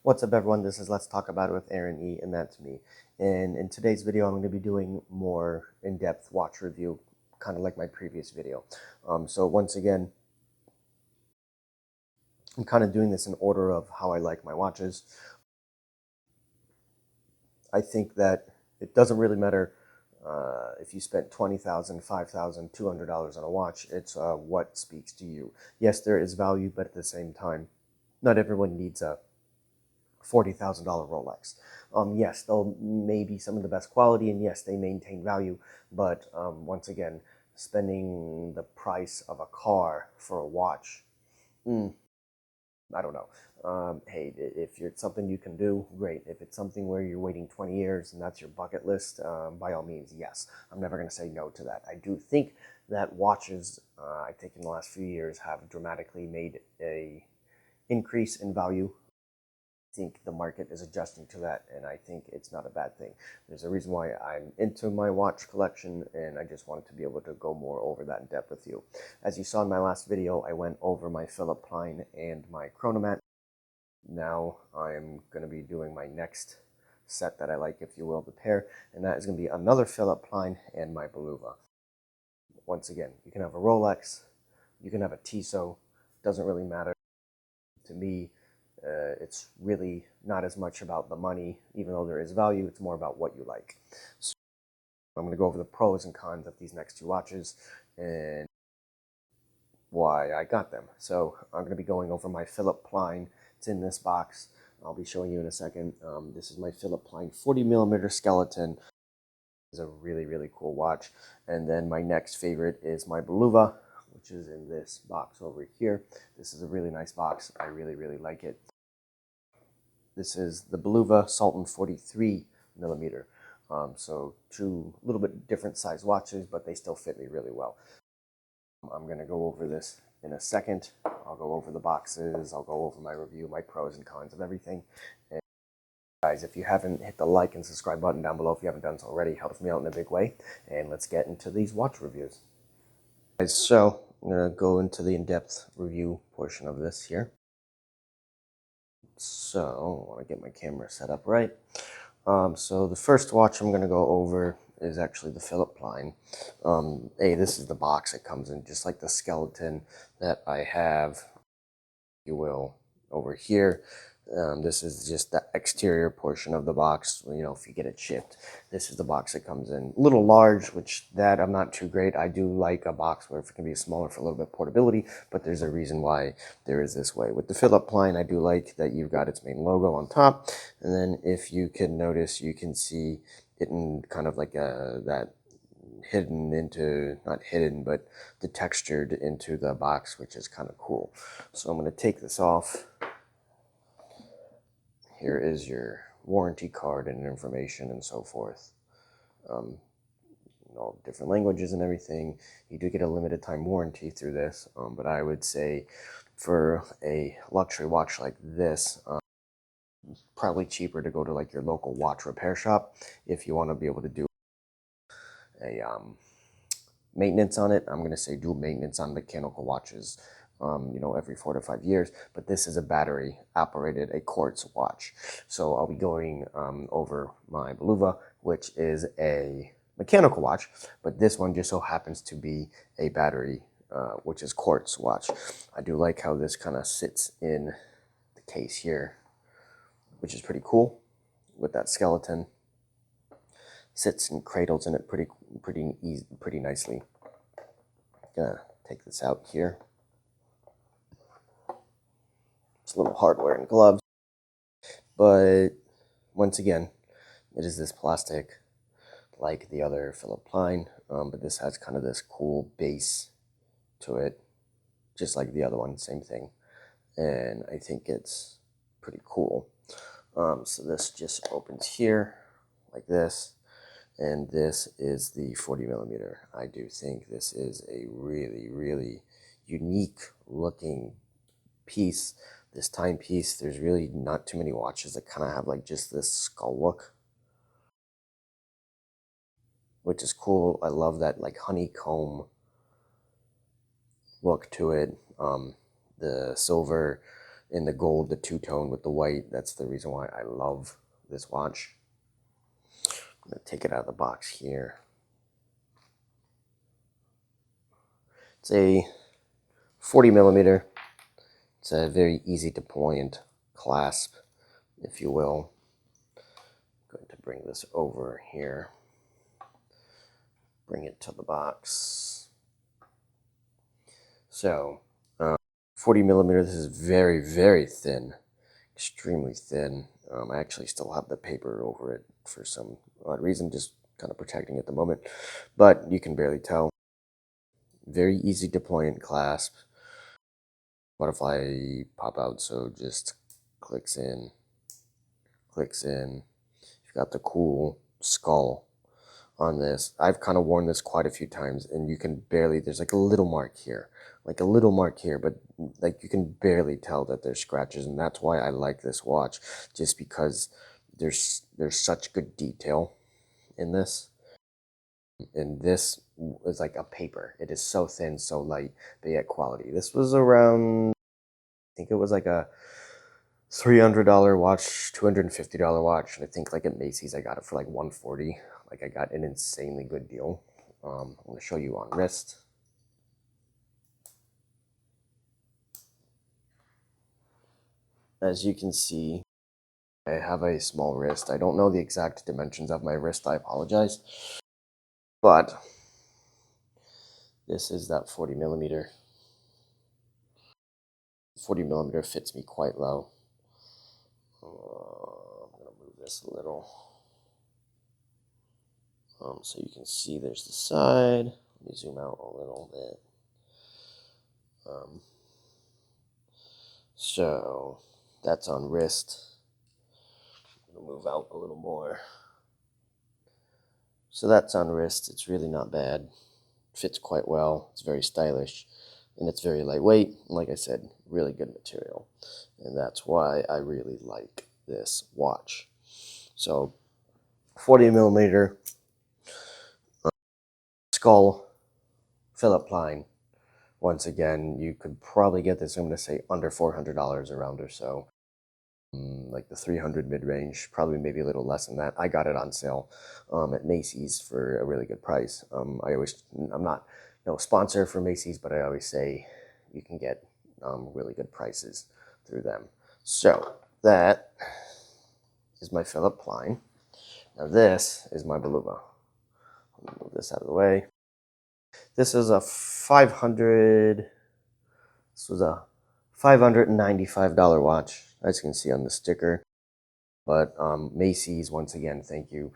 What's up, everyone? This is Let's Talk About It with Aaron E, and that's me. And in today's video, I'm going to be doing more in-depth watch review, kind of like my previous video. So once again, I'm kind of doing this in order of how I like my watches. I think that it doesn't really matter if you spent $20,000, $5,000, $200 on a watch. It's what speaks to you. Yes, there is value, but at the same time, not everyone needs a $40,000 Rolex. Yes, they'll may be some of the best quality, and yes, they maintain value, but once again, spending the price of a car for a watch, I don't know. Hey, if it's something you can do, great. If it's something where you're waiting 20 years and that's your bucket list, by all means, yes. I'm never going to say no to that. I do think that watches, I think in the last few years, have dramatically made a increase in value. Think the market is adjusting to that, and I think it's not a bad thing. There's a reason why I'm into my watch collection, and I just wanted to be able to go more over that in depth with you. As you saw in my last video, I went over my Philipp Plein and my Chronomat. Now I'm going to be doing my next set that I like, if you will, the pair, and that is going to be another Philipp Plein and my Bulova. Once again, you can have a Rolex, you can have a Tissot, doesn't really matter to me. It's really not as much about the money, even though there is value. It's more about what you like. So I'm going to go over the pros and cons of these next two watches and why I got them. So I'm going to be going over my Philipp Plein. It's in this box. I'll be showing you in a second. This is my Philipp Plein 40mm skeleton. It's a really, really cool watch. And then my next favorite is my Bulova, which is in this box over here. This is a really nice box. I really, really like it. This is the Bulova Sutton 43mm. So two little bit different size watches, but they still fit me really well. I'm going to go over this in a second. I'll go over the boxes. I'll go over my review, my pros and cons of everything. And guys, if you haven't hit the like and subscribe button down below, if you haven't done so already, helps me out in a big way. And let's get into these watch reviews. Guys, so I'm going to go into the in-depth review portion of this here. So I want to get my camera set up right. So the first watch I'm going to go over is actually the Philipp Plein. This is the box it comes in, just like the skeleton that I have, if you will, over here. This is just the exterior portion of the box, if you get it shipped. This is the box it comes in. A little large, which that I'm not too great. I do like a box where it can be smaller for a little bit of portability, but there's a reason why there is this way. With the Philipp Plein, I do like that you've got its main logo on top, and then if you can notice, you can see it in kind of like that hidden into, not hidden, but the textured into the box, which is kind of cool. So I'm going to take this off. Here is your warranty card and information and so forth. All different languages and everything. You do get a limited time warranty through this, but I would say for a luxury watch like this, probably cheaper to go to like your local watch repair shop if you want to be able to do a maintenance on it. I'm going to say do maintenance on mechanical watches, every 4 to 5 years, but this is a battery operated, a quartz watch. So I'll be going over my Bulova, which is a mechanical watch, but this one just so happens to be a battery, which is quartz watch. I do like how this kind of sits in the case here, which is pretty cool with that skeleton. Sits and cradles in it pretty nicely. Gonna take this out here. It's a little hardware and gloves, but once again, it is this plastic like the other Philipp Plein, but this has kind of this cool base to it, just like the other one, same thing, and I think it's pretty cool. So this just opens here like this, and this is the 40mm. I do think this is a really, really unique looking piece. This timepiece, there's really not too many watches that kind of have like just this skull look, which is cool. I love that like honeycomb look to it. The silver in the gold, the two-tone with the white. That's the reason why I love this watch. I'm going to take it out of the box here. It's a 40 millimeter. It's a very easy deployment clasp, if you will. I'm going to bring this over here. Bring it to the box. So, 40 millimeter, this is very, very thin. Extremely thin. I actually still have the paper over it for some odd reason, just kind of protecting it at the moment. But you can barely tell. Very easy deployment clasp. Butterfly pop out, so just clicks in. You've got the cool skull on this. I've kind of worn this quite a few times, and you can barely, there's like a little mark here, but like you can barely tell that there's scratches, and that's why I like this watch, just because there's such good detail in this. And this is like a paper. It is so thin, so light, but yet quality. This was around, I think it was like a $300 watch, $250 watch, and I think like at Macy's I got it for like $140. Like I got an insanely good deal. I'm going to show you on wrist. As you can see, I have a small wrist. I don't know the exact dimensions of my wrist. I apologize. But this is that 40 millimeter. 40 millimeter fits me quite low. I'm going to move this a little. So you can see there's the side. Let me zoom out a little bit. So that's on wrist. I'm going to move out a little more. So that's on wrist. It's really not bad. Fits quite well. It's very stylish. And it's very lightweight. And like I said, really good material. And that's why I really like this watch. So 40 millimeter skull, Philipp Plein. Once again, you could probably get this, I'm going to say, under $400 around or so. Like the 300 mid-range, probably maybe a little less than that. I got it on sale at Macy's for a really good price. I'm not no sponsor for Macy's, but I always say you can get really good prices through them. So that is my Philipp Plein. Now this is my Bulova. Let me move this out of the way. This is a This was a $595 watch, as you can see on the sticker. But Macy's, once again, thank you.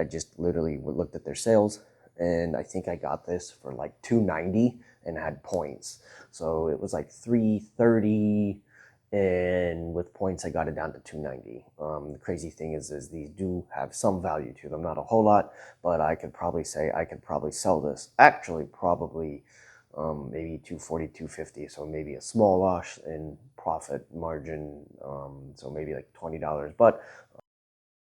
I just literally looked at their sales, and I think I got this for like $290 and had points. So it was like $330, and with points I got it down to $290. The crazy thing is these do have some value to them, not a whole lot, but I could probably say I could probably sell this. Actually, probably maybe $240, $250. So maybe a small loss in profit margin. So maybe like $20, but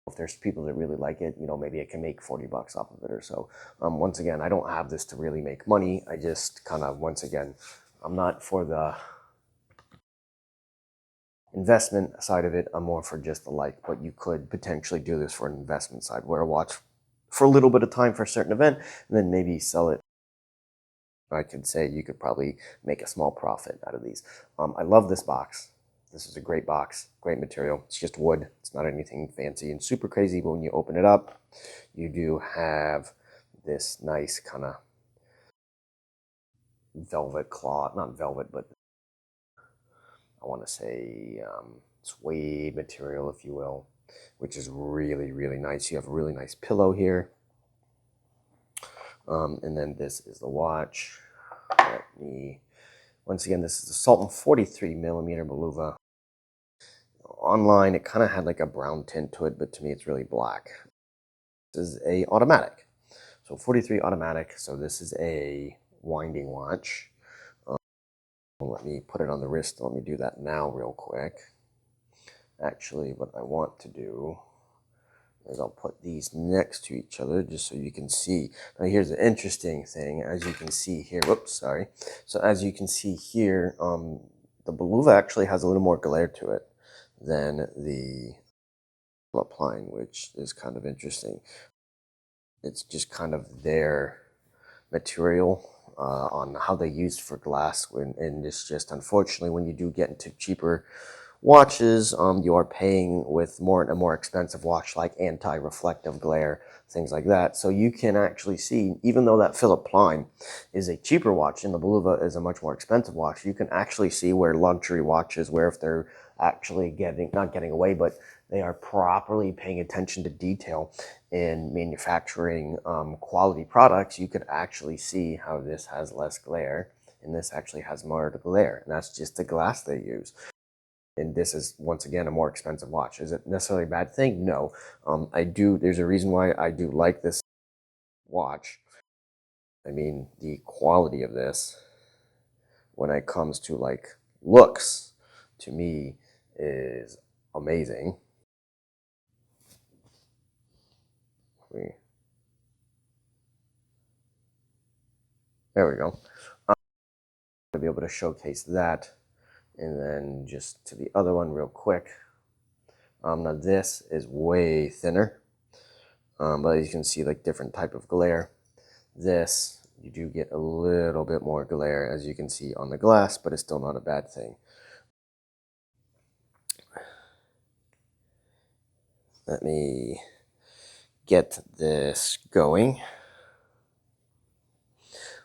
if there's people that really like it, maybe I can make $40 off of it or so. Once again, I don't have this to really make money. I just kind of, once again, I'm not for the investment side of it. I'm more for just the like, but you could potentially do this for an investment side, wear a watch for a little bit of time for a certain event, and then maybe sell it. I could say you could probably make a small profit out of these. I love this box. This is a great box, great material. It's just wood. It's not anything fancy and super crazy, but when you open it up, you do have this nice kind of velvet cloth, not velvet, but I want to say suede material, if you will, which is really, really nice. You have a really nice pillow here. And then this is the watch. Once again, this is the Sultan 43 millimeter Bulova. Online, it kind of had like a brown tint to it, but to me, it's really black. This is a automatic. So 43 automatic. So this is a winding watch. Let me put it on the wrist. Let me do that now real quick. Actually, what I want to do is I'll put these next to each other just so you can see. Now here's the interesting thing. As you can see here, whoops, sorry. So as you can see here, the Bulova actually has a little more glare to it than the Plein, which is kind of interesting. It's just kind of their material on how they used for glass, and it's just unfortunately when you do get into cheaper watches, you are paying with a more expensive watch like anti-reflective glare, things like that. So you can actually see, even though that Philipp Plein is a cheaper watch and the Bulova is a much more expensive watch, you can actually see where luxury watches, where if they're actually not getting away, but they are properly paying attention to detail in manufacturing quality products, you could actually see how this has less glare and this actually has more glare, and that's just the glass they use. And this is, once again, a more expensive watch. Is it necessarily a bad thing? No. There's a reason why I do like this watch. I mean, the quality of this, when it comes to like looks, to me, is amazing. There we go. To be able to showcase that, and then just to the other one real quick. Now this is way thinner, but you can see like different type of glare. This, you do get a little bit more glare, as you can see on the glass, but it's still not a bad thing. Let me get this going.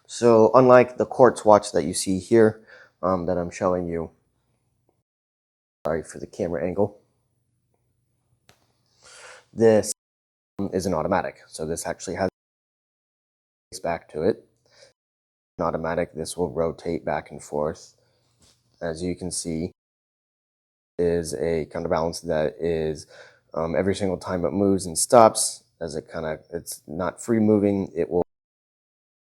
So unlike the quartz watch that you see here, that I'm showing you, sorry for the camera angle, this is an automatic. So this actually has back to it. An automatic, this will rotate back and forth. As you can see, is a counterbalance that is every single time it moves and stops, as it's not free moving, it will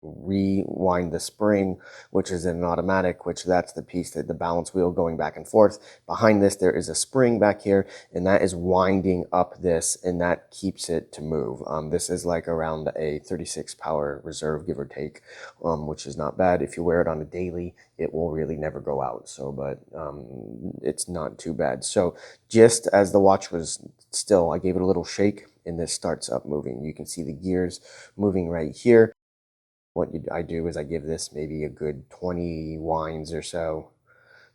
rewind the spring, which is an automatic, which that's the piece, that the balance wheel going back and forth. Behind this, there is a spring back here, and that is winding up this, and that keeps it to move. This is like around a 36 power reserve, give or take, which is not bad. If you wear it on a daily, it will really never go out. So, but it's not too bad. So just as the watch was still, I gave it a little shake, and this starts up moving. You can see the gears moving right here. What I do is I give this maybe a good 20 winds or so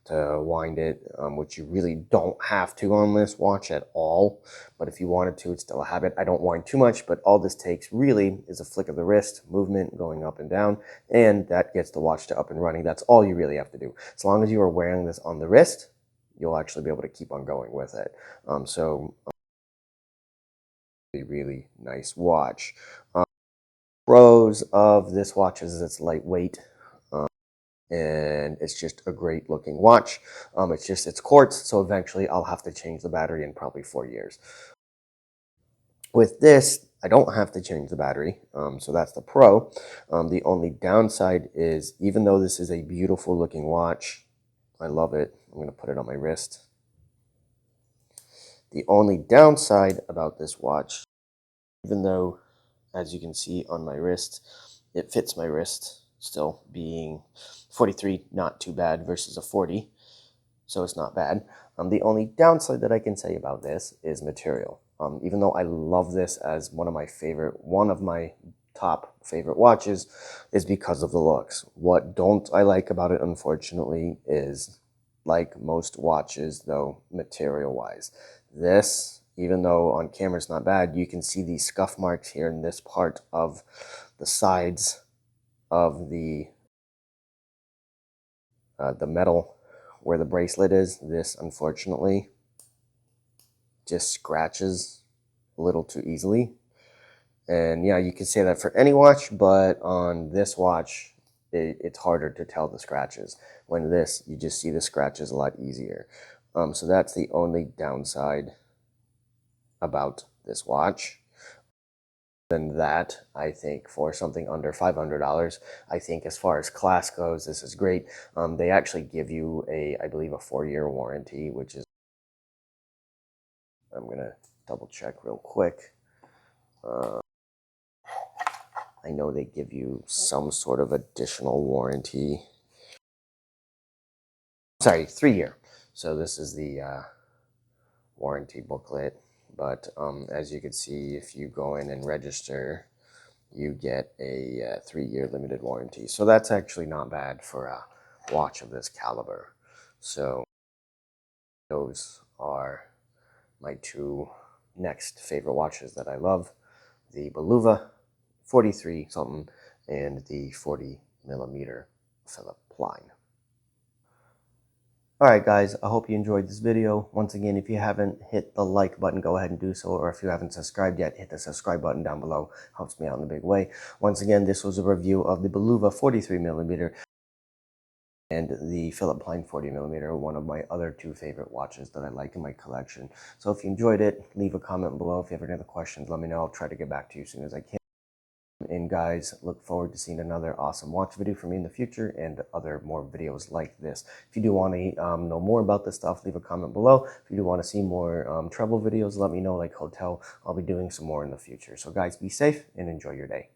to wind it, which you really don't have to on this watch at all. But if you wanted to, it's still a habit. I don't wind too much, but all this takes really is a flick of the wrist, movement going up and down, and that gets the watch to up and running. That's all you really have to do. As long as you are wearing this on the wrist, you'll actually be able to keep on going with it. A really nice watch. Pros of this watch is it's lightweight, and it's just a great looking watch. It's quartz, so eventually I'll have to change the battery in probably 4 years. With this, I don't have to change the battery, so that's the pro. The only downside is, even though this is a beautiful looking watch, I love it. I'm going to put it on my wrist. The only downside about this watch, even though, as you can see on my wrist, it fits my wrist, still being 43, not too bad, versus a 40, so it's not bad. The only downside that I can say about this is material. Even though I love this as one of my top favorite watches, is because of the looks. What don't I like about it, unfortunately, is, like most watches though, material-wise, this, even though on camera it's not bad, you can see these scuff marks here in this part of the sides of the metal where the bracelet is. This, unfortunately, just scratches a little too easily. And yeah, you can say that for any watch, but on this watch, it's harder to tell the scratches. When this, you just see the scratches a lot easier. So that's the only downside about this watch. Than that, I think for something under $500, I think as far as class goes, this is great. They actually give you I believe a 4-year warranty, which is, I'm gonna double check real quick. I know they give you some sort of additional warranty. sorry, 3-year. So this is the warranty booklet. But as you can see, if you go in and register, you get a 3-year limited warranty. So that's actually not bad for a watch of this caliber. So those are my two next favorite watches that I love: the Bulova 43 something and the 40 millimeter Philipp Plein. Alright guys, I hope you enjoyed this video. Once again, if you haven't hit the like button, go ahead and do so. Or if you haven't subscribed yet, hit the subscribe button down below. Helps me out in a big way. Once again, this was a review of the Bulova 43 millimeter and the Philipp Plein 40 millimeter, one of my other two favorite watches that I like in my collection. So if you enjoyed it, leave a comment below. If you have any other questions, let me know. I'll try to get back to you as soon as I can. And guys, look forward to seeing another awesome watch video from me in the future and other more videos like this. If you do want to know more about this stuff, leave a comment below. If you do want to see more travel videos, let me know, like hotel. I'll be doing some more in the future. So guys, be safe and enjoy your day.